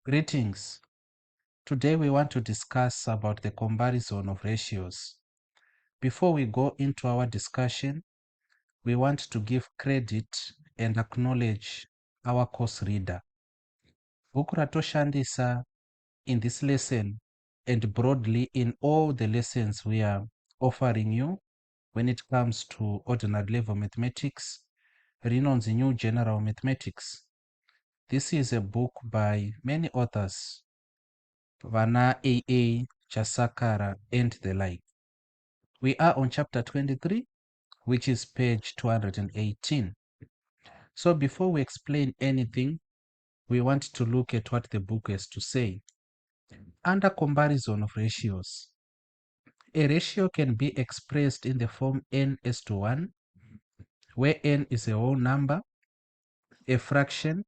Greetings. Today we want to discuss about the comparison of ratios. Before we go into our discussion, we want to give credit and acknowledge our course reader. Bhuku ratoshandisa in this lesson and broadly in all the lessons we are offering you when it comes to ordinary level mathematics, rinonzi New General Mathematics. This is a book by many authors, Vana A.A. Chasakara and the like. We are on chapter 23, which is page 218. So before we explain anything, we want to look at what the book has to say. Under comparison of ratios, a ratio can be expressed in the form n:1, where n is a whole number, a fraction,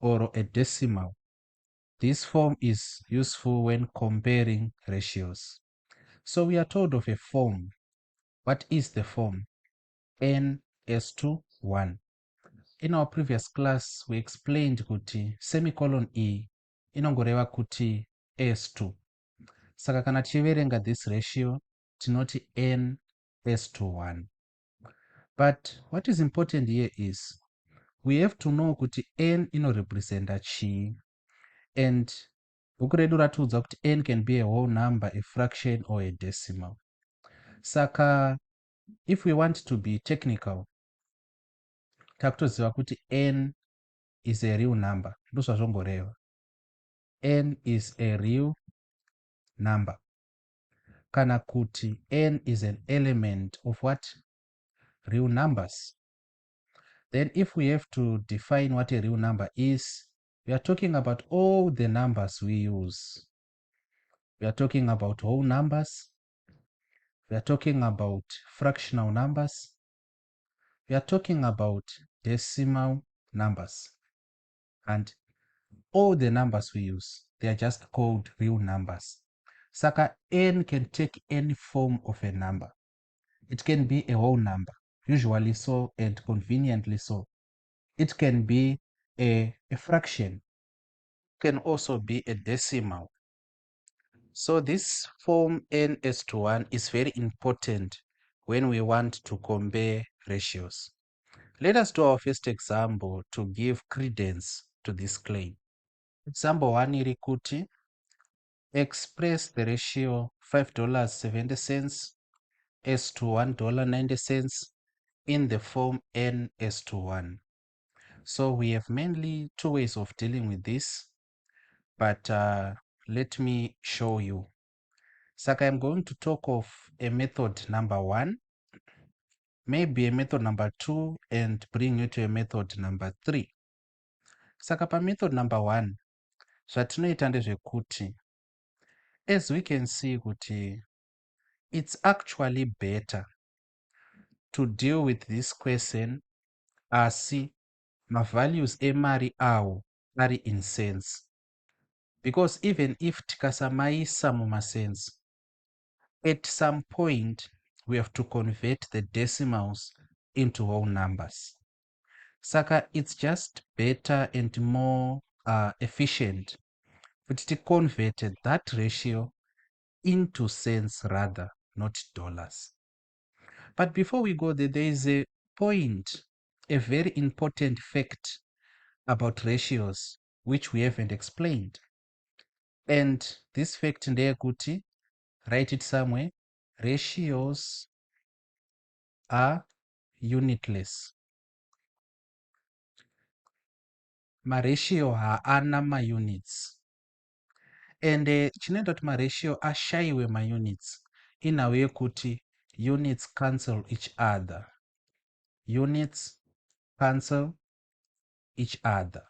or a decimal. This form is useful when comparing ratios. So we are told of a form. What is the form? n:1. In our previous class, we explained kuti semicolon e inongoreva kuti s2. Saka kana tichiverenga this ratio, tinoti n:1. But what is important here is we have to know kuti n inorepresenta chii. And bhuku redu ratiudza kuti n can be a whole number, a fraction, or a decimal. Saka if we want to be technical, takutoziva kuti n is a real number. Ndozvazvongoreva. N is a real number. Kana kuti n is an element of what? Real numbers. Then if we have to define what a real number is, we are talking about all the numbers we use. We are talking about whole numbers. We are talking about fractional numbers. We are talking about decimal numbers. And all the numbers we use, they are just called real numbers. Saka n can take any form of a number. It can be a whole number, usually so and conveniently so. It can be a fraction. It can also be a decimal. So this form n:1 is very important when we want to compare ratios. Let us do our first example to give credence to this claim. Example 1 iri kuti express the ratio $5.70 as to $1.90 in the form n:1. So we have mainly two ways of dealing with this, but let me show you. Saka I'm going to talk of a method number 1, maybe a method number 2, and bring you to a method number 3. Saka pa method number 1, zvatinoita ndezvekuti, as we can see kuti it's actually better to deal with this question asi ma-values emari awo ari in cents. Because even if tikasamaisa muma-cents, at some point we have to convert the decimals into whole numbers. Saka it's just better and more efficient kuti ticonverted that ratio into cents rather, not dollars. But before we go there, there is a point, a very important fact about ratios which we haven't explained. And this fact ndeyekuti, write it somewhere, ratios are unitless. Maratio haana ma-units. And chinoita kuti maratio ashayiwe ma-units inawe yekuti units cancel each other. Units cancel each other.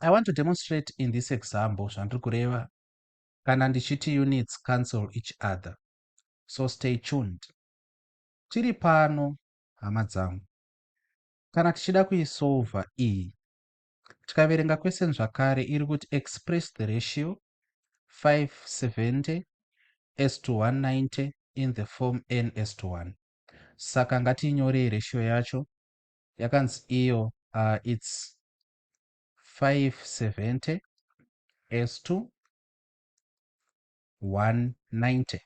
I want to demonstrate in this example zvandiri kureva kana ndichiti units cancel each other. So stay tuned. Tiri pano hama dzangu, kana tichida kuisolva iyi, tikaverenga question zvakare iri kuti express the ratio 570 as to 190 in the form n:1. Saka ngatiinyorei ratio yacho, yakanzi iyo it's 570 as to 190.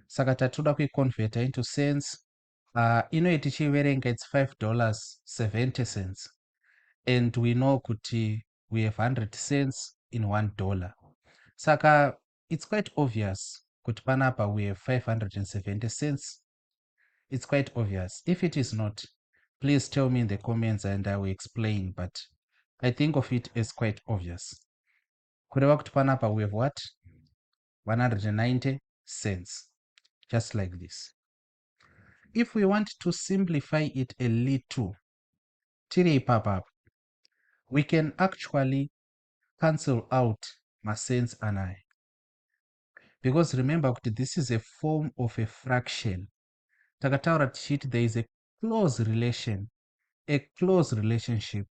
Saka tatoda kuiconverta into cents. Inoiti tichiverenga it's $5.70, and we know kuti we have 100 cents in $1. Saka it's quite obvious kuti panapa we have 570 cents. It's quite obvious. If it is not, please tell me in the comments and I will explain, but I think of it as quite obvious. Kureva kuti panapa we have what? 190 cents. Just like this. If we want to simplify it a little, tiri ipapa, we can actually cancel out my cents and I. Because remember, this is a form of a fraction. Takataura tichiti there is a close relationship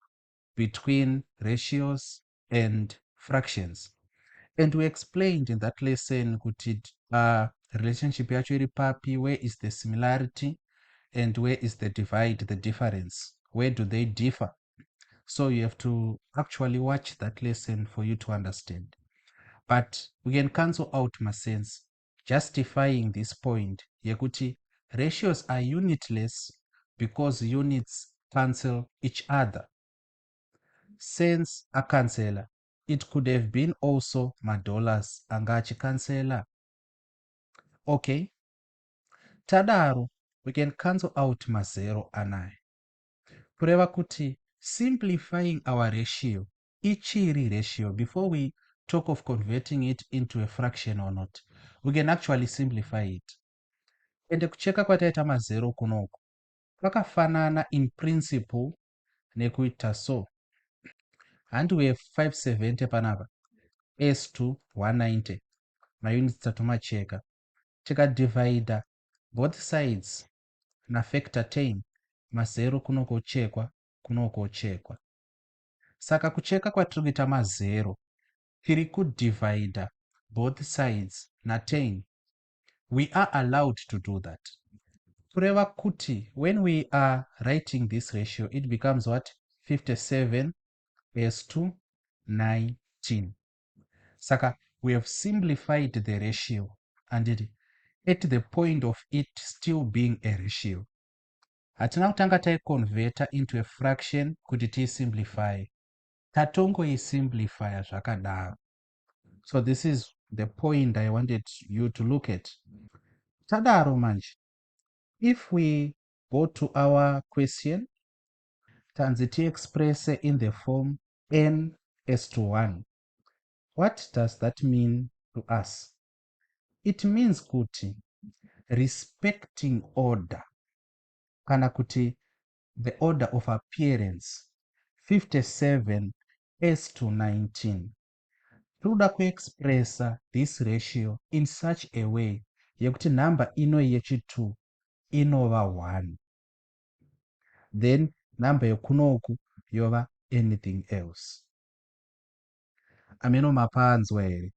between ratios and fractions. And we explained in that lesson kuti relationship yacho iri papi, where is the similarity and where is the divide, the difference, where do they differ. So you have to actually watch that lesson for you to understand. But we can cancel out my cents, justifying this point yekuti ratios are unitless because units cancel each other. Cents acancela. It could have been also my dollars anga achicancela. Okay. Tadaro, we can cancel out my zero anai. Kureva kuti simplifying our ratio, ichiri ratio, before we talk of converting it into a fraction or not, we can actually simplify it. Ende kucheka kwataita mazero kunoku kwakafanana in principle nekuita so. And we have 570 panapa as to 190. My units tatomacheka. Cheka divider both sides na factor 10. Mazero kunoko chekwa. Saka kucheka kwatirikuita mazero, tiri kudivide both sides na 10. We are allowed to do that. Kureva kuti, when we are writing this ratio, it becomes what? 57 as to 19. Saka, we have simplified the ratio and at the point of it still being a ratio. Hatina kutanga taiconverta into a fraction kuti tisimplify. Tatongoisimplify zvakadaro. So this is the point I wanted you to look at. Tadaro manje. If we go to our question, tanziti express in the form n as to 1. What does that mean to us? It means kuti respecting order, kana kuti the order of appearance, 57 as to 19. Toda kuexpressa this ratio in such a way yekuti number ino yechi2 inova 1. Then number yokunoku yova anything else. Amino mapanzwa ere.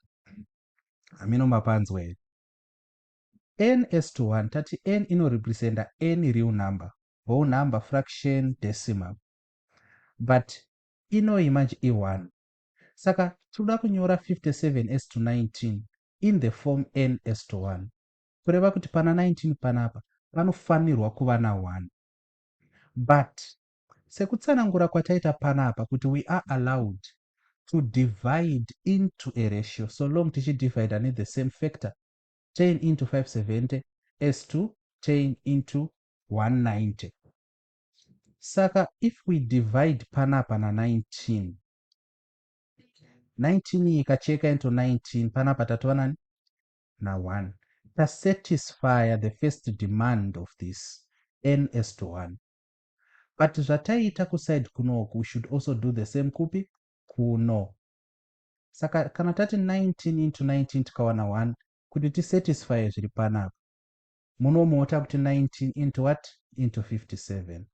N as to 1, tati n ino representa any real number, whole number, fraction, decimal. But ino image i1. Saka toda kunyora 57 as to 19 in the form n as to 1. Kureva kuti pana 19 panapa panofanirwa kuva na 1. But sekutsanangura kwataita panapa kuti we are allowed to divide into a ratio so long tichidivide ane the same factor, 10 into 570 as to 10 into 190. Saka if we divide panapa na 19 ikacheka into 19 panapa tatona na 1. Ta satisfy the first demand of this n as to 1. But zvataita kuside kunoku, we should also do the same kupi kuno. Saka kana tati 19 into 19 tikawana 1 kuti tisatisfy zviri panapa, munomota kuti 19 into what? Into 57.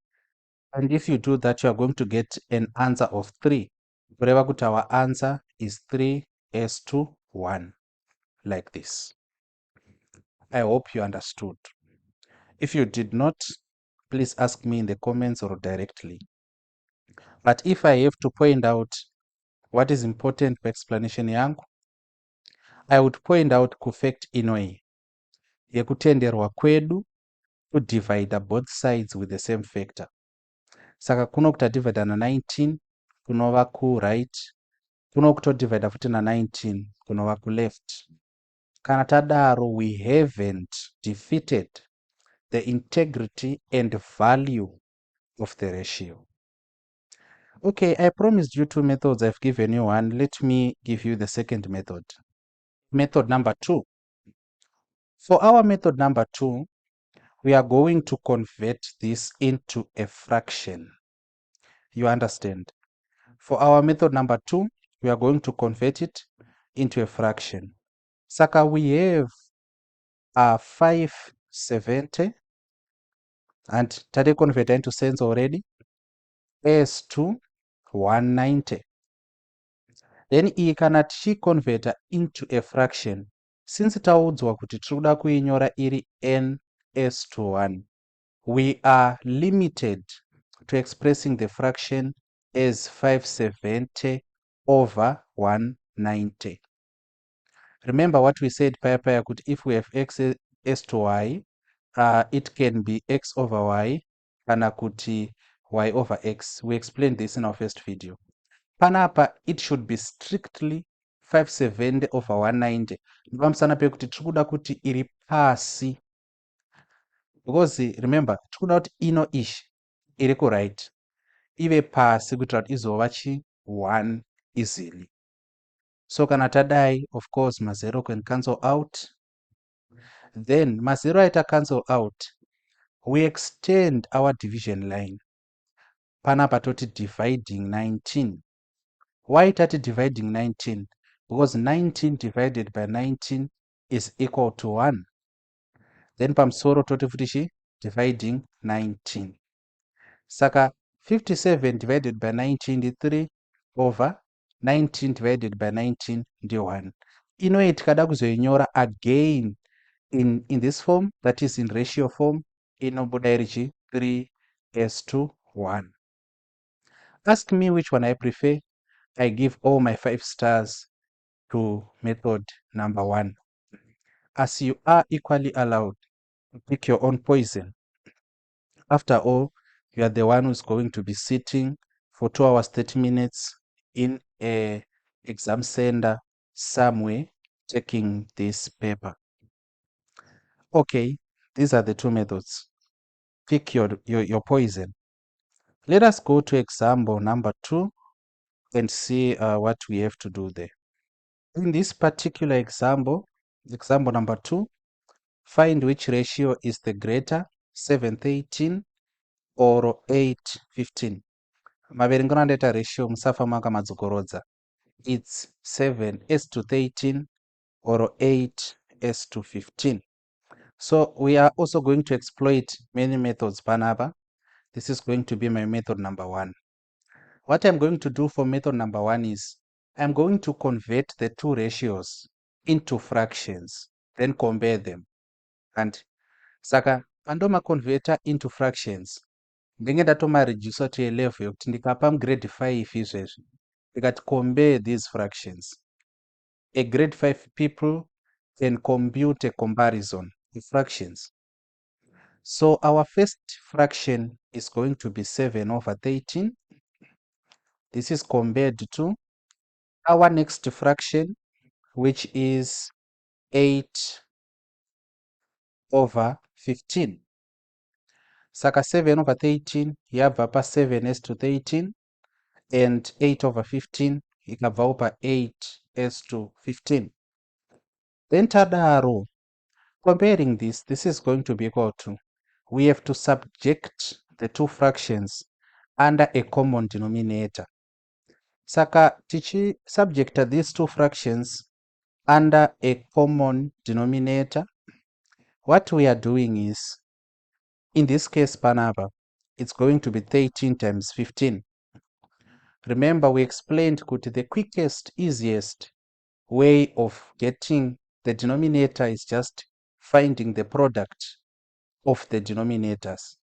And if you do that, you are going to get an answer of 3. Kureva kuti our answer is 3 as to 1, like this. I hope you understood. If you did not, please ask me in the comments or directly. But if I have to point out what is important paexplanation yangu, I would point out kufact inoi yekutenderwa kwedu kudivida both sides with the same factor. Saka kuno kutadivida na19 kunova kuright, kuno kutodivida futi na19 kunova kuleft. Kana tadaro, we haven't defeated the integrity and value of the ratio. Okay, I promised you 2 methods. I've given you one. Let me give you the second method. Method number 2. For our method number 2, we are going to convert this into a fraction. You understand? For our method number 2, we are going to convert it into a fraction. Saka, we have 570, and tade convert into cents already, as to 190. Then iyi kana tichiconverta into a fraction, since taudzwa kuti tiri kuda kuinyora iri n s to 1, we are limited to expressing the fraction as 570 over 190. Remember what we said paya kuti if we have x s to y, it can be x over y kana kuti y over x. We explained this in our first video. Panapa it should be strictly 570 over 190. Ndipamusana pekuti tiri kuda kuti iri pasi, because remember tiri kuda kuti ino ishi iri kuright ive pasi kuitira kuti izova chi 1 easily. So kana tadai, of course mazero can cancel out. Then mazero aita cancel out, we extend our division line. Panapa toti dividing 19. Why tati dividing 19? Because 19 divided by 19 is equal to 1. Then pamsoro toti futishi dividing 19. Saka 57 divided by 19 is 3 over 19 divided by 19 ndi 1. Ino tikada kuzoinyora again in this form, that is in ratio form, inobuda irichi 3 as to 1. Ask me which one I prefer. I give all my 5 stars to method number 1. As you are equally allowed to pick your own poison. After all, you are the one who's going to be sitting for 2 hours 30 minutes in a exam center somewhere taking this paper. Okay, these are the 2 methods. Pick your poison. Let us go to example number 2 and see what we have to do there. In this particular example, example number 2, find which ratio is the greater, 7:13 or 8:15. Maverengano andaita ratio musafa makamadzokorodza. It's 7:13 or 8:15. So we are also going to exploit many methods panapa. This is going to be my method number 1. What I'm going to do for method number 1 is I'm going to convert the 2 ratios into fractions, then compare them. And saka pandoma converter into fractions, ndenge ndatoma reducer to a level yokuti ndikapa grade 5 izvezvi ndikati compare these fractions, a grade 5 people can compute a comparison of fractions. So our first fraction is going to be 7 over 13. This is compared to our next fraction, which is 8 over 15. Saka 7 over 13 yabva pa 7 as to 13, and 8 over 15 ikabva pa 8 as to 15. Then tadaro, comparing this is going to be equal to, we have to subject the 2 fractions under a common denominator. Saka tichi subject these 2 fractions under a common denominator, what we are doing is, in this case panapa, it's going to be 13 times 15. Remember we explained kuti the quickest, easiest way of getting the denominator is just finding the product of the denominators.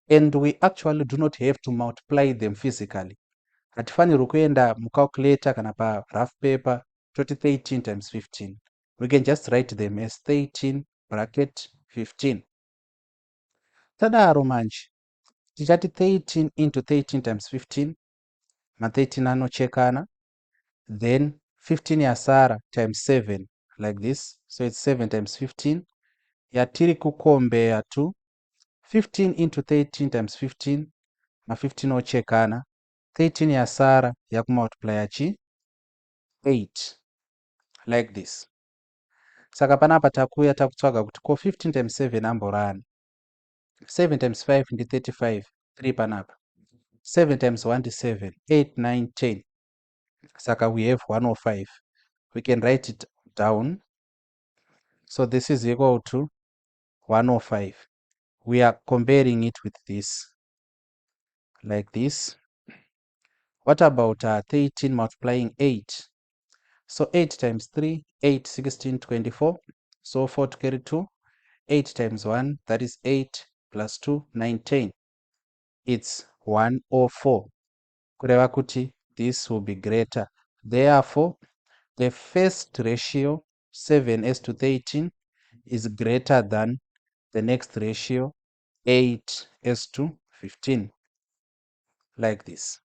And we actually do not have to multiply them physically. hatifanirwi kuenda mucalculator kana parough paper toti 13 times 15. We can just write them as 13 bracket 15. Tadaro manje tichati 13 into 13 times 15, ma13 anochekana, then 15 yasara times 7 like this, so it's 7 times 15. Yatiri kukombea to 15 into 13 times 15, ma15 ochekana, 13 yasara yakumultiply yachi 8 like this. Saka panapa takuya takutsvaga kuti ko 15 times 7 amborani. 7 times 5 ndi 35, 3 panapa. 7 times 1 is 7, 8, 9, 10. Saka we have 105. We can write it down. So this is equal to 105. We are comparing it with this, like this. What about 13 multiplying 8? So 8 times 3, 8, 16, 24. So 4 to carry 2. 8 times 1, that is 8, plus 2, 19. It's 104. Kureva kuti this will be greater. Therefore, the first ratio, 7:13, is greater than the next ratio, 8:15, like this.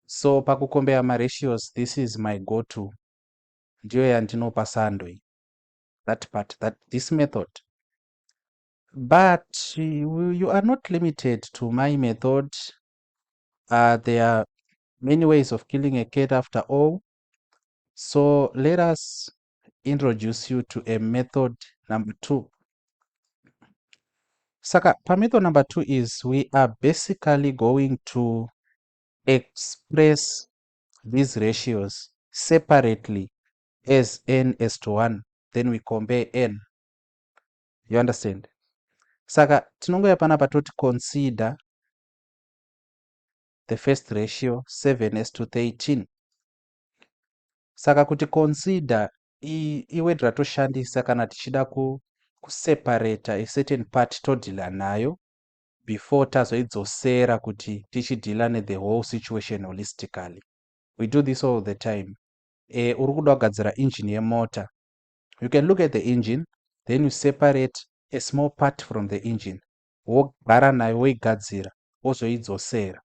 So pakukombea ma ratios, this is my go-to. Ndiyo yandinopa sandwe. That part, this method. But you are not limited to my method. There are many ways of killing a cat after all. So let us introduce you to a method number 2. Saka, method number 2 is we are basically going to express these ratios separately as n:1. Then we compare n. You understand? Saka, tinongoya panapa toti consider the first ratio, 7:13. Saka kuti consider iword ratoshandisa kana tichida kuseparata a certain part todhila nayo before tazoidzosera kuti tichidhila ne the whole situation holistically. We do this all the time. Uri kuda kugadzira engine yemota. You can look at the engine, then you separate a small part from the engine. Wogara nayo woigadzira, wozoidzosera.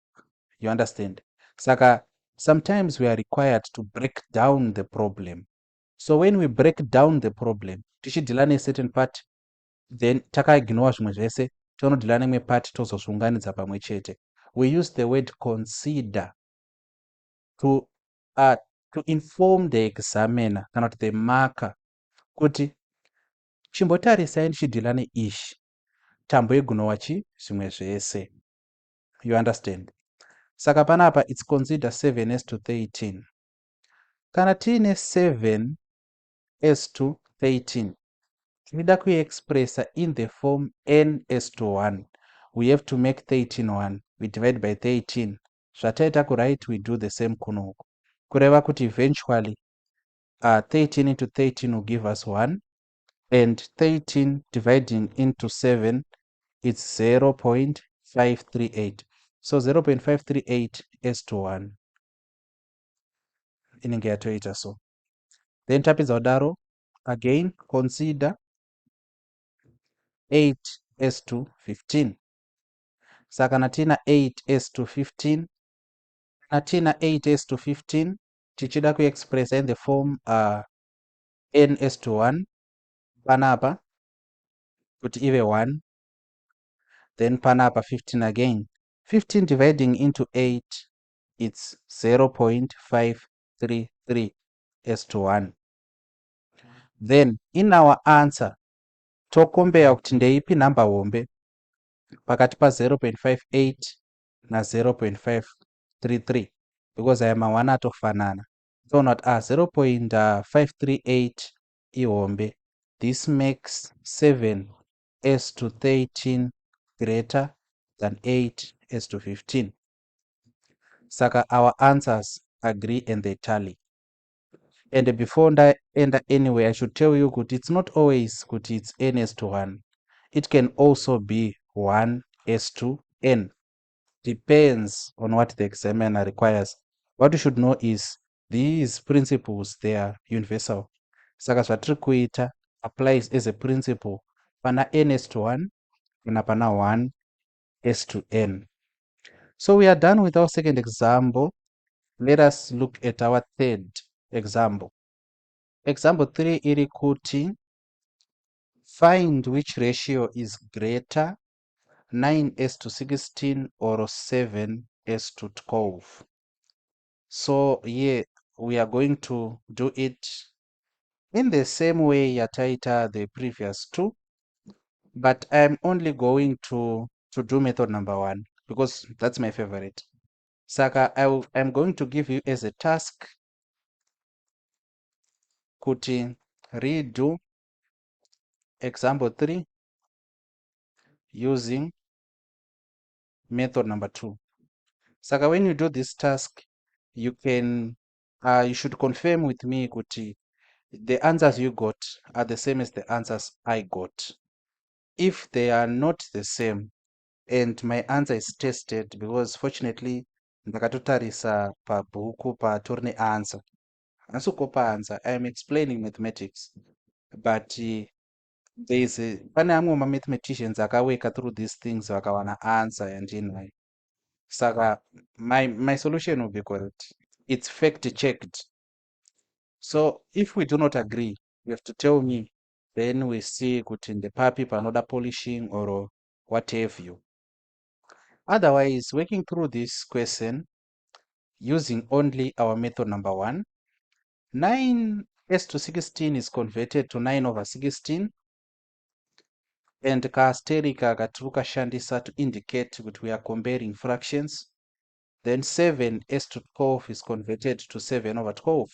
You understand? Saka, sometimes we are required to break down the problem. So when we break down the problem, tichidhila ne certain part, then takaignore zvimwe zvese, tonodhila nemwe part tozozviunganidza pamwe chete. We use the word consider to inform the examiner kana kuti the marker kuti chimbotarisai ndichidhila neishi, tamboignore zvimwe zvese. You understand? Saka panapa it's consider 7:13. Kana tiine 7:13, tichida kuiexpressa in the form n:1. We have to make 13 1. We divide by 13. Zvataita kuwrite, we do the same kunoku. Kureva kuti eventually 13 into 13 will give us 1. And 13 dividing into 7, it's 0.538. So 0.538:1 inenge yatoita so. Then tapedza kudaro, again consider 8:15. Saka kana tina 8:15, kana tina 8:15, tichida kuexpressa in the form n:1 panapa kuti ive 1. Then panapa 15 again. 15 dividing into 8, it's 0.533:1. Then in our answer, tokombea kuti ndeipi number hombe pakati pa 0.58 na 0.533, because aya ma1 atofanana. So not 0.538 ihombe. This makes 7:13 greater than 8:15. Saka our answers agree and they tally. And before I end anyway, I should tell you that it's not always that it's n:1. It can also be 1:n. depends on what the examiner requires. What you should know is these principles, they are universal. Saka zvatiri kuita applies as a principle pana n is to 1 kana pana 1 is to n. So we are done with our second example. Let us look at our third example. Example 3 iri kuti find which ratio is greater, 9s to 16 or 7s to 12. So here we are going to do it in the same way yataita the previous two, but I'm only going to do method number 1 because that's my favorite. Saka I'm going to give you as a task kuti redo example 3 using method number 2. Saka when you do this task, you can you should confirm with me kuti the answers you got are the same as the answers I got. If they are not the same and my answer is tested, because fortunately ndakatotarisa pabhuku patori neanswer, hasi kukopa answer, I am explaining mathematics, but pane amwe mathematicians akaweka through these things vakawana answer yandinayo. Saka my solution will be correct. It's fact checked. So if we do not agree, you have to tell me, then we see kuti ndepapi panoda polishing or what have you. Otherwise, working through this question using only our method number 1, 9s to 16 is converted to 9 over 16, and kaasterika katiri kukashandisa to indicate that we are comparing fractions. Then 7s to 12 is converted to 7 over 12.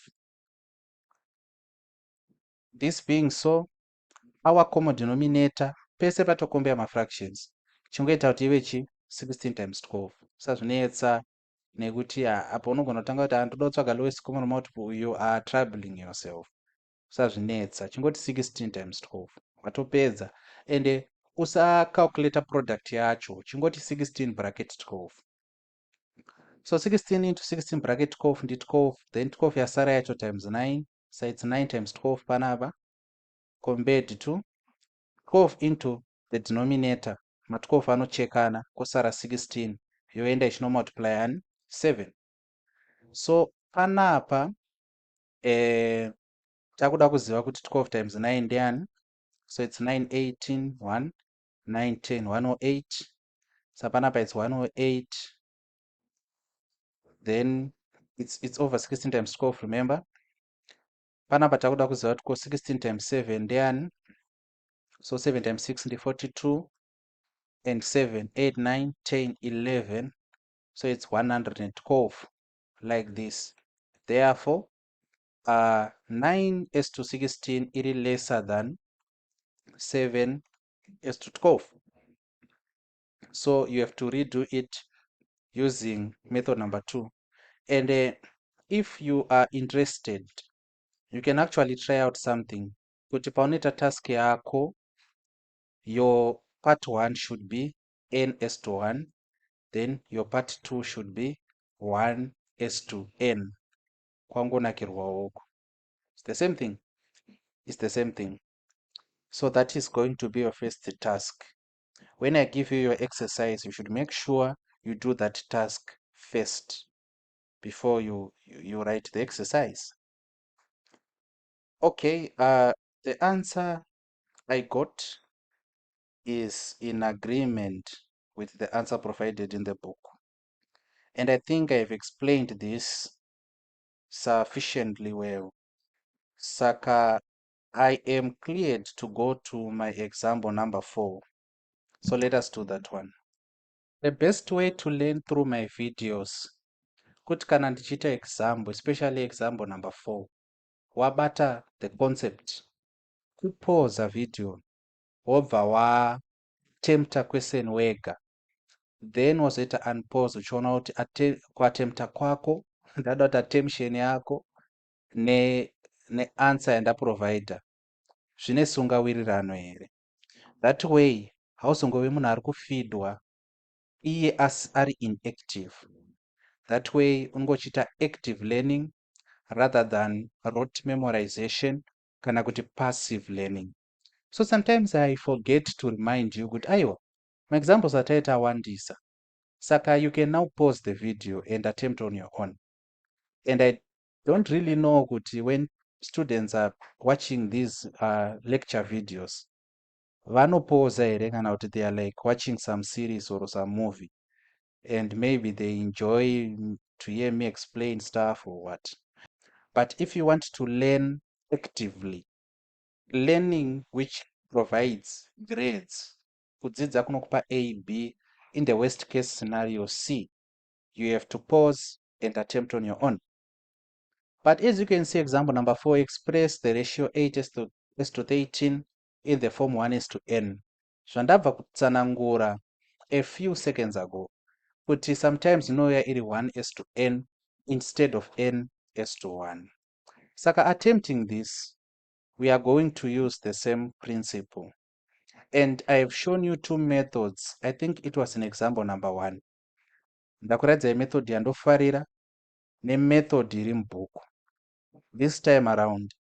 This being so, our common denominator pese patokombera mafractions chingoita kuti ive chi 16 times 12. Sazvinetsa nekuti apo unogona kutanga kuti ndoda kutsvaga lowest common multiple, you are troubling yourself. Sazvinetsa chingoti 16 times 12 watopedza, ende usacalculata product yacho, chingoti 16 bracket 12. So 16 into 16 bracket 12 ndi 12, then 12 yasara yacho times 9, so it's 9 times 12 panapa, compared to 12 into the denominator, ma12 anochekana kosara 16, yoenda ichinomultiply ani 7. So panapa takuda kuziva kuti 12 times 9 ndiani, so it's 9 18 1 9 10 108. So panapa it's 108, then it's over 16 times 12. Remember, panapa takuda kuziva kuti 16 times 7 ndiani, so 7 times 6 ndi 42, and 7 8 9 10 11, so it's 112, like this. Therefore 9s to 16 is lesser than 7s to 12. So you have to redo it using method number 2. And if you are interested, you can actually try out something. Kuti pauneta task yako, your part 1 should be ns to 1, then your part 2 should be 1s to n. Kwangonakirwa. It's the same thing. It's the same thing. So that is going to be your first task. When I give you your exercise, you should make sure you do that task first before you write the exercise. Okay, the answer I got is in agreement with the answer provided in the book. And I think I've explained this sufficiently well. Saka, I am cleared to go to my example number 4. So let us do that one. The best way to learn through my videos, kuti kana ndichiita example, especially example number 4, wabata the concept, kupauza video, wobva watempta question wega, then wozoita unpause uchiona kuti kuatempta kwako ndada kuti attention yako neanswer yandaprovidha zvine sungawirirano here. That way hauzongovi munhu ari kufidwa iye ari inactive. That way ungochita active learning rather than rote memorization kana kuti passive learning. So sometimes I forget to remind you kuti aiwa maexamples ataita awandisa, saka you can now pause the video and attempt on your own. And I don't really know kuti when students are watching these lecture videos vanopauza here kana kuti they are like watching some series or some movie and maybe they enjoy to hear me explain stuff or what. But if you want to learn actively, learning which provides grades, kudzidza kunokupa A, B, in the worst case scenario C, you have to pause and attempt on your own. But as you can see, example number 4, express the ratio 8 is to 13 in the form 1 is to n. Zvandabva kutsanangura a few seconds ago, kuti sometimes inouya iri 1 is to n instead of n is to 1. Saka attempting this, we are going to use the same principle. And I have shown you two methods. I think it was in example number 1. Ndakuradzai method yandofarira nemethod iri mubhuku. This time around,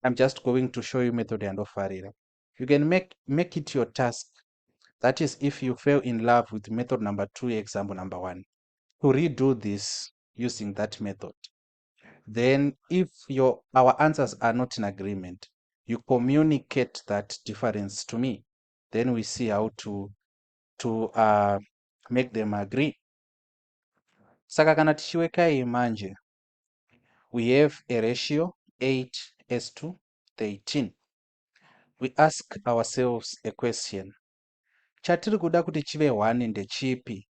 I'm just going to show you method yandofarira. You can make it your task. That is, if you fell in love with method number 2, example number 1, to redo this using that method. Then if our answers are not in agreement, you communicate that difference to me. Then we see how to make them agree. Saka kana tichiweka iyi manje, we have a ratio 8 is to 13. We ask ourselves a question. Chatiri kuda kuti chive 1 ndechipi?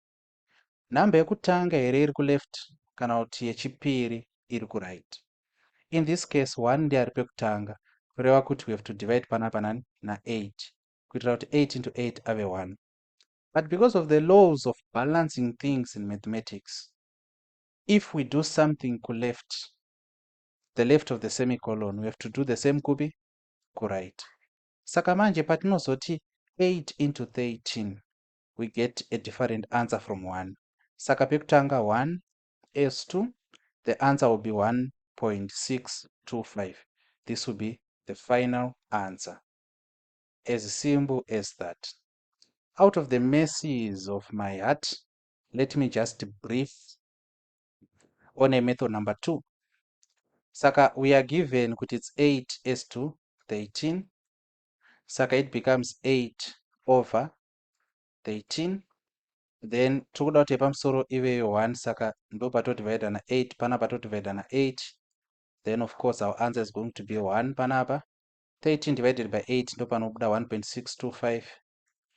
Namba yekutanga here iri ku left kana kuti yechipiri iri ku right? In this case 1 ndiye ari pekutanga, kureva kuti we have to divide panapa na 8 kuitira kuti 8 into 8 ave 1. But because of the laws of balancing things in mathematics, if we do something ku left, the left of the semicolon, we have to do the same kupi ku right. Saka manje patinozoti 8 into 13, we get a different answer from 1. Saka pekutanga 1 is 2, the answer will be 1.625. This will be the final answer. As simple as that. Out of the mercies of my heart, let me just brief on a method number 2. Saka we are given kuti it's 8 is to 13. Saka it becomes 8 over 13. Then tokuda kuti pamusoro iveyo 1, saka ndo patodivide na 8 panapa todivide na 8. Then of course our answer is going to be 1 panapa. 13 divided by 8 ndo panobuda 1.625,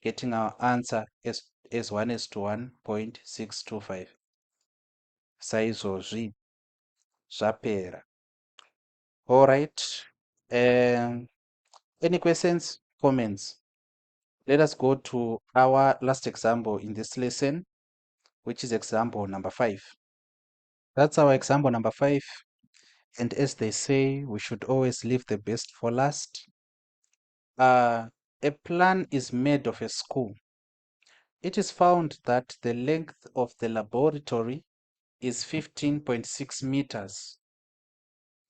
getting our answer as 1 is to 1.625. Saizvozvi zvapera. All right. Any questions, comments? Let us go to our last example in this lesson, which is example number 5. That's our example number 5. And as they say, we should always leave the best for last. A plan is made of a school. It is found that the length of the laboratory is 15.6 meters.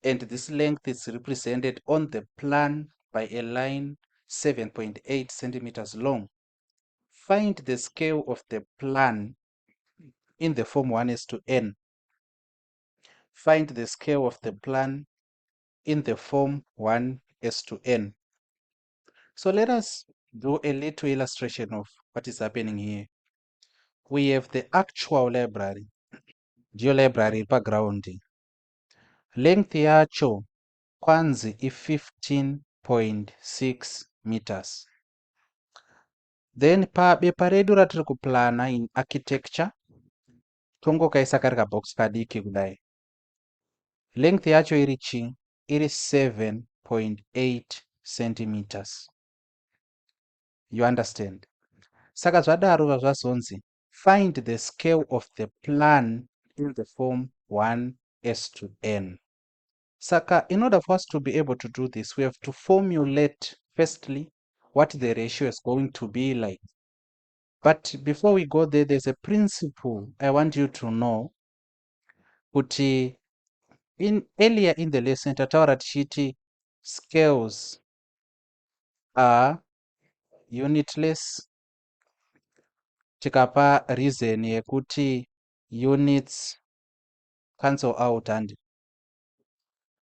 And this length is represented on the plan by a line 7.8 centimeters long. Find the scale of the plan in the form 1 is to n. Find the scale of the plan in the form 1 is to n. So let us do a little illustration of what is happening here. We have the actual library. Ndiyo library background. Length yacho kwanzi i 15.6 meters. Then pabepa redu ratiri kuplana in architecture, tongokaisa kari kabox kadiki kudai. Length yacho iri 7.8 centimeters. You understand? Saka zvadaro zvazonzi find the scale of the plan in the form 1 is to n. Saka, in order for us to be able to do this, we have to formulate firstly what the ratio is going to be like. But before we go there, there's a principle I want you to know. Kuti earlier in the lesson, tataura tichiti scales are unitless. Tikapa reason yekuti units cancel out and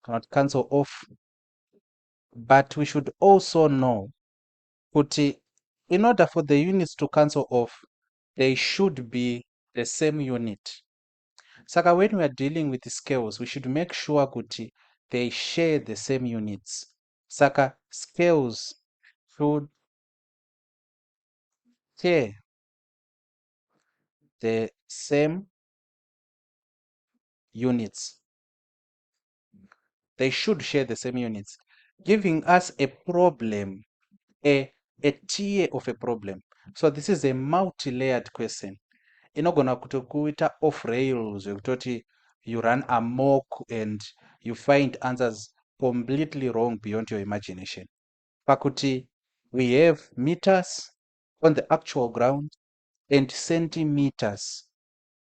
cannot cancel off. But we should also know kuti in order for the units to cancel off, they should be the same unit. Saka when we are dealing with the scales, we should make sure kuti they share the same units. Saka scales should share the same units. They should share the same units, giving us a problem, a tier of a problem. So this is a multi-layered question. Inogona kutokuita off rails zvekutoti you run amok and you find answers completely wrong beyond your imagination. Pakuti we have meters on the actual ground and centimeters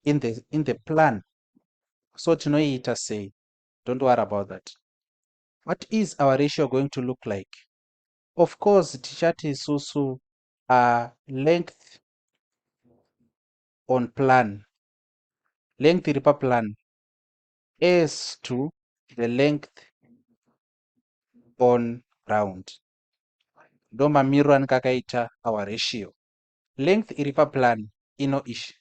in the plan. So tinoita say, don't worry about that. What is our ratio going to look like? Of course, tichati isusu length on plan. Length iri plan is to the length on ground. Ndo mamiriro anenge our ratio. Length iri plan ino ishi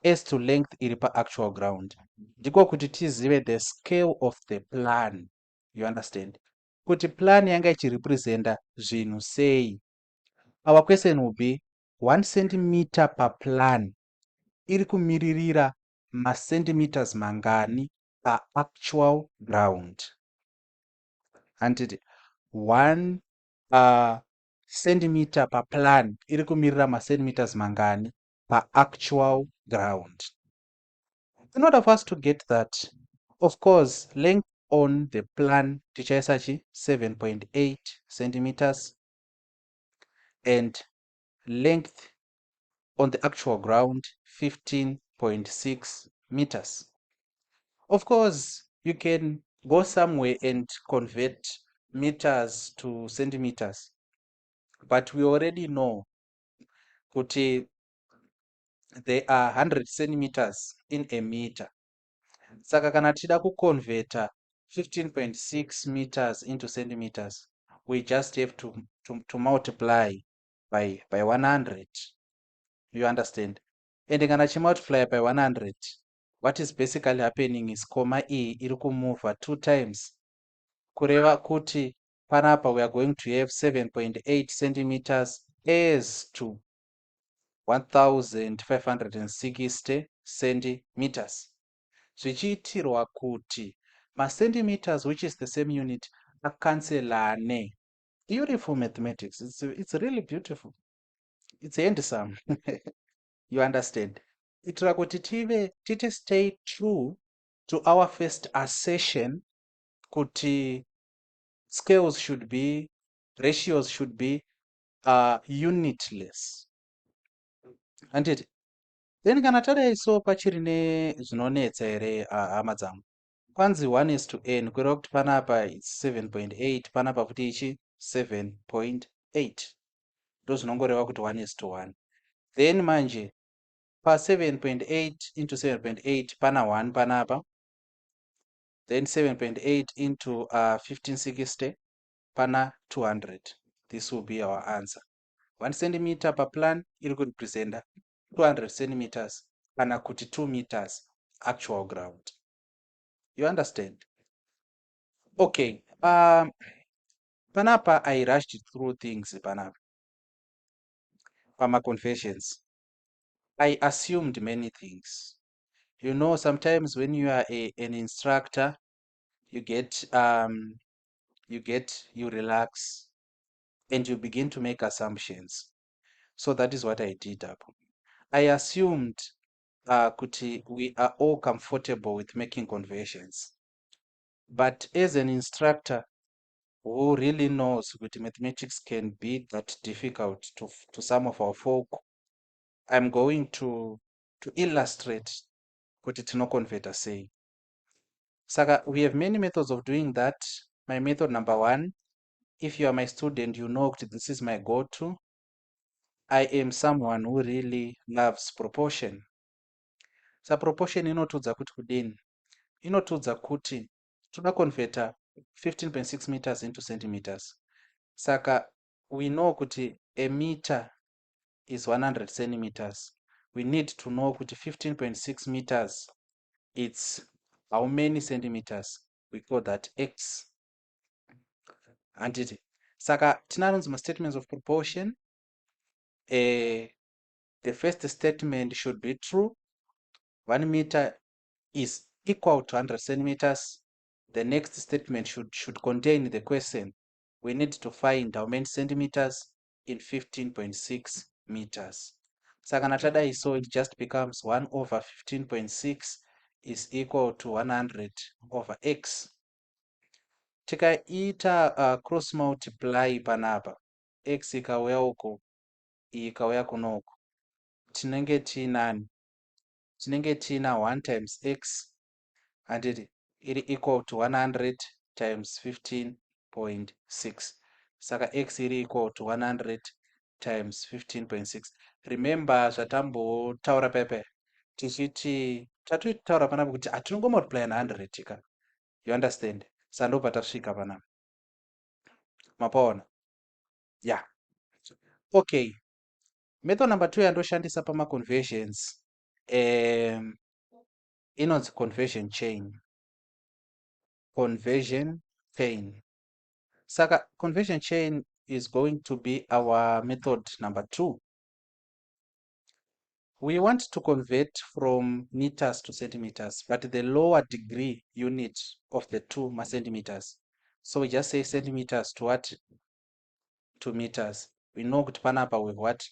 as to length iri actual ground. Ndiko kuti tizive the scale of the plan. You understand? Kuti plan yanga ichirepresenta zvinhu sei. Our question will be 1 centimeter per plan iri kumiririra centimeters mangani per actual ground. And 1 centimeter per plan iri kumirira centimeters mangani per actual ground. In order for us to get that, of course, length on the plan tichaisa 7.8 centimeters and length on the actual ground 15.6 meters. Of course, you can go somewhere and convert meters to centimeters, but we already know kuti there are 100 centimeters in a meter. Saka kana tida kuconverta 15.6 meters into centimeters, we just have to multiply by 100. You understand? And kana multiply by 100, what is basically happening is comma e iri kumove 2 times. Kureva kuti panapa we are going to have 7.8 centimeters as to 1560 centimeters. Zvichiitirwa kuti centimeters, which is the same unit, akanselane. Beautiful mathematics. It's really beautiful. It's handsome. You understand? Itira kuti tite stay true to our first assertion kuti scales should be, ratios should be unitless. Handiti? Then kana tadaiso pachiri nezvinonetsa here hama dzangu. Kwanzi 1:n kureva kuti panapa it's 7.8, panapa futi ichi 7.8. Ndo zvinongoreva kuti 1:1. Then manje pa 7.8 into 7.8 pana 1 panapa. Then 7.8 into 1560 pana 200. This will be our answer. 1 centimeter per plan iri kurepresenta 200 centimeters kana kuti 2 meters actual ground. You understand? Okay. Panapa I rushed through things panapa. Pama confessions. I assumed many things. You know, sometimes when you are an instructor, you relax and you begin to make assumptions. So that is what I did. I assumed kuti we are all comfortable with making conversions. But as an instructor who really knows that mathematics can be that difficult to some of our folk, I'm going to illustrate kuti tinoconverta sei. Saka we have many methods of doing that. My method number one, if you are my student, you know that this is my go-to. I am someone who really loves proportion. So proportion inotudza kuti kudini? Inotudza kuti toda converter 15.6 meters into centimeters. Saka we know kuti a meter is 100 centimeters. We need to know kuti 15.6 meters, it's how many centimeters? We call that x. Handiti. Saka tinarunzi statements of proportion. The first statement should be true. 1 meter is equal to 100 centimeters. The next statement should contain the question. We need to find how many centimeters in 15.6 meters. Saka natadai, so it just becomes 1 over 15.6 is equal to 100 over x. Tikaita cross multiply panapa, x ikauya uko, ikauya kuno uko, tinenge tinani? Tinenge tina 1 times x and it equal to 100 times 15.6. Saka x equal to 100 times 15.6. Remember zvatambotaura pepe tichiti tatotaura panapa kuti hatinongomultiply na100 tika. You understand? Sandobva tasvika panapa. Mapaona? Yeah. Okay. Method number 2 yandoshandisa pamaconversions inonzi conversion chain. Conversion chain. Saka conversion chain is going to be our method number 2. We want to convert from meters to centimeters, but the lower degree unit of the two centimeters. So we just say centimeters to what? To meters. We know kuti panapa with what?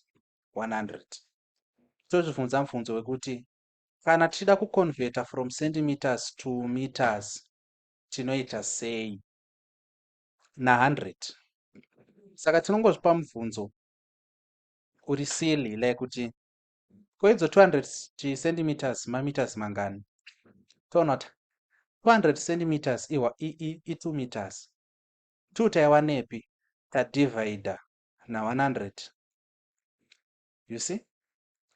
100. So tozvibvunza mubvunzo wekuti kana tichida kuconverta from centimeters to meters tinoita sei na100. Saka tinongozvipa mubvunzo uri silly like kuti koidzo 200 centimeters mameters mangani. Toona kuti 200 centimeters i2 meters. 2 taiwanepi? Tadivhaidha na100. You see?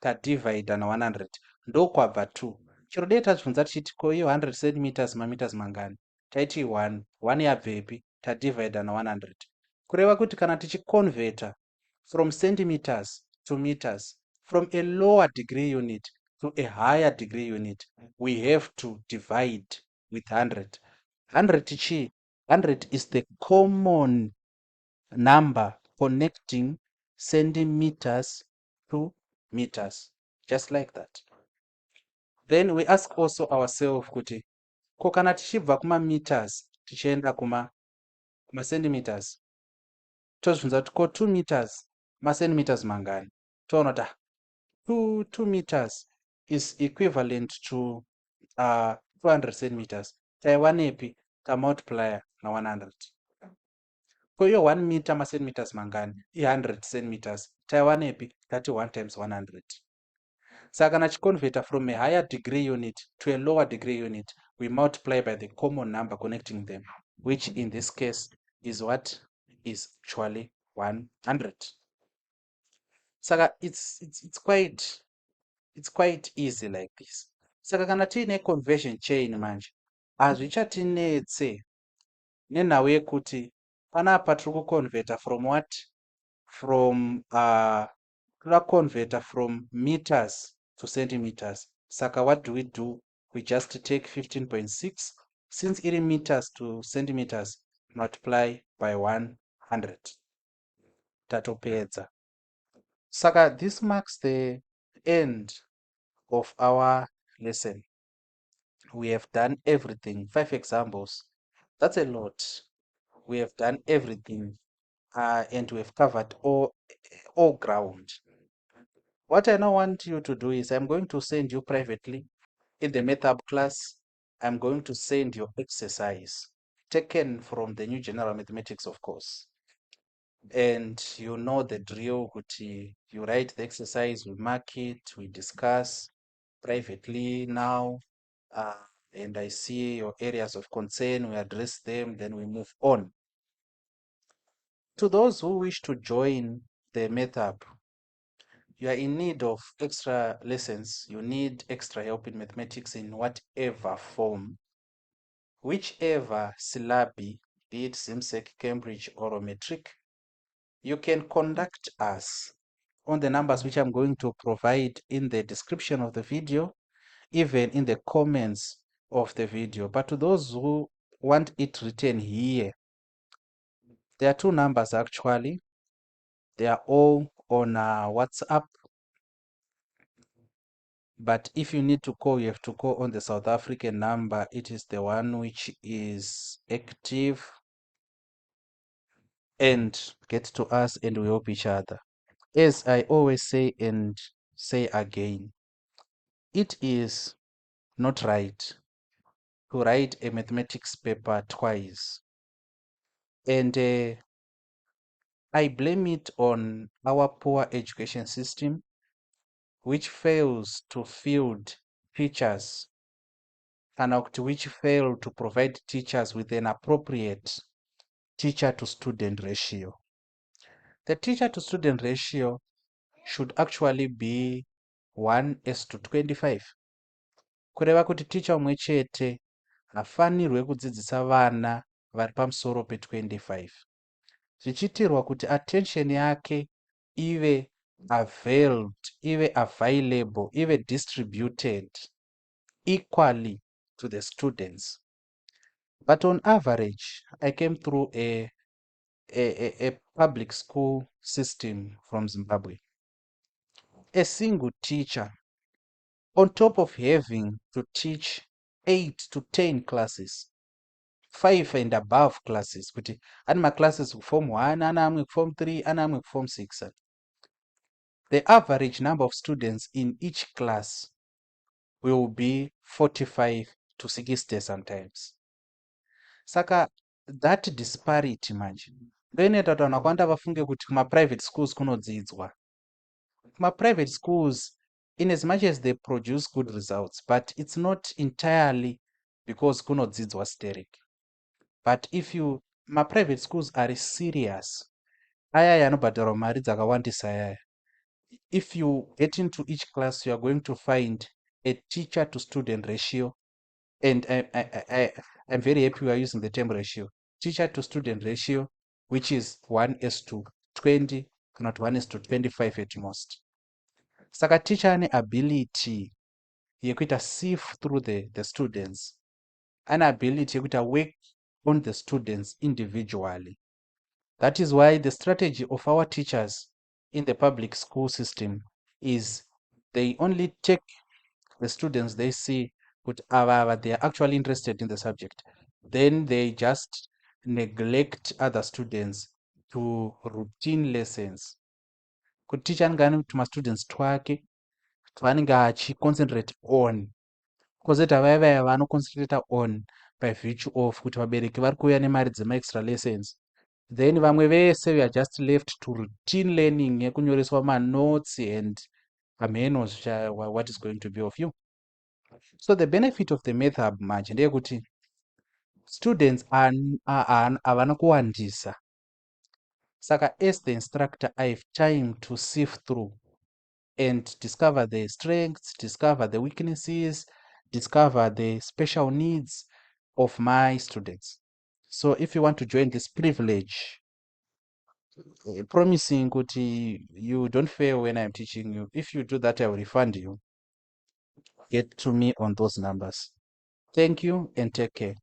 Tadivhaidha na100 ndokwabva 2. Chero dei tazvibvunza tichiti ko iyo 100 centimeters mameters mangani? Taiti 1. 1 yabvepi? Tadivhaidha na100. Kureva kuti kana tichiconverta from centimeters to meters, from a lower degree unit to a higher degree unit, we have to divide with 100. 100 is the common number connecting centimeters to meters, just like that. Then we ask also ourselves kuti ko kana tichibva kuma meters tichienda kuma centimeters, tozvibvunza kuti ko 2 meters centimeters mangani? Toona kuti 2 meters is equivalent to 200 centimeters. Taiwanepi? Tamultiply na100. Ko iyo 1 meter centimeters mangani? I100 centimeters. Taiwanepi? Tati 1 times 100. Saka kana chiconverter from a higher degree unit to a lower degree unit, we multiply by the common number connecting them, which in this case is what? Is actually 100. Saka it's quite easy like this. Saka kana tiine conversion chain manje, hazvichatinetse nenhau yekuti panapa tiri kuconverta from what? From toda converter from meters to centimeters. Saka what do? We just take 15.6, since iri meters to centimeters, multiply by 100. Tatopedza. Saka this marks the end of our lesson. We have done everything. 5 examples. That's a lot. We have done everything and we have covered all ground. What I now want you to do is I'm going to send you privately in the MathHub class. I'm going to send your exercise taken from the New General Mathematics, of course. and you know the drill. You write the exercise, we mark it, we discuss privately now, uh, and I see your areas of concern, we address them, then we move on. To those who wish to join the method, you are in need of extra lessons, you need extra help in mathematics in whatever form, whichever syllabi, be it ZIMSEC, Cambridge, or Metric, you can contact us on the numbers which I'm going to provide in the description of the video, even in the comments of the video. But to those who want it written here, there are two numbers actually. They are all on WhatsApp. But if you need to call, you have to call on the South African number. It is the one which is active, and get to us and we help each other. As I always say and say again, it is not right to write a mathematics paper twice. And I blame it on our poor education system, which fails to field teachers and which fail to provide teachers with an appropriate teacher to student ratio. The teacher to student ratio should actually be 1:25. Kureva kuti ticha umwe chete hafanirwe kudzidzisa vana vari pamusoro pe25, zvichiitirwa kuti attention yake ive availed, ive available, ive distributed equally to the students. But on average, I came through a public school system from Zimbabwe. A single teacher, on top of having to teach 8 to 10 classes, 5 and above classes, kuti ane maclasses kuform 1, ane amwe kuform 3, ane amwe kuform 6. The average number of students in each class will be 45 to 60 sometimes. Saka that disparity manje ndoinoita kuti vanhu vakawanda vafunge kuti kuma-private schools kunodzidzwa. Kuma-private schools, in as much as they produce good results, but it's not entirely because kunodzidzwa sterek. But if you, ma-private schools are serious, aya anobhadharwa mari dzakawandisa yaya. If you get into each class, you are going to find a teacher to student ratio, and I'm very happy we are using the term ratio, teacher to student ratio, which is 1:20, not 1:25 at most. Saka teacher ane ability yekuita sift through the students, an ability yekuita work on the students individually. That is why the strategy of our teachers in the public school system is they only take the students they see put they are actually interested in the subject. Then they just neglect other students to routine lessons. Kuti teacher anenge ane tuma students twake twaanenge achiconcentrate on, kozeta vaya vaya vanoconcentrata on by virtue of kuti vabereki vari kuuya nemari dzema-extra lessons. Then vamwe vese we are just left to routine learning yekunyoreswa manotes and pamheno what is going to be of you. So the benefit of the method manje ndeyekuti students havana kuwandisa. Saka as the instructor, I have time to sift through and discover the strengths, discover the weaknesses, discover the special needs of my students. So if you want to join this privilege, promising kuti you don't fail when I'm teaching you, if you do that, I will refund you. Get to me on those numbers. Thank you and take care.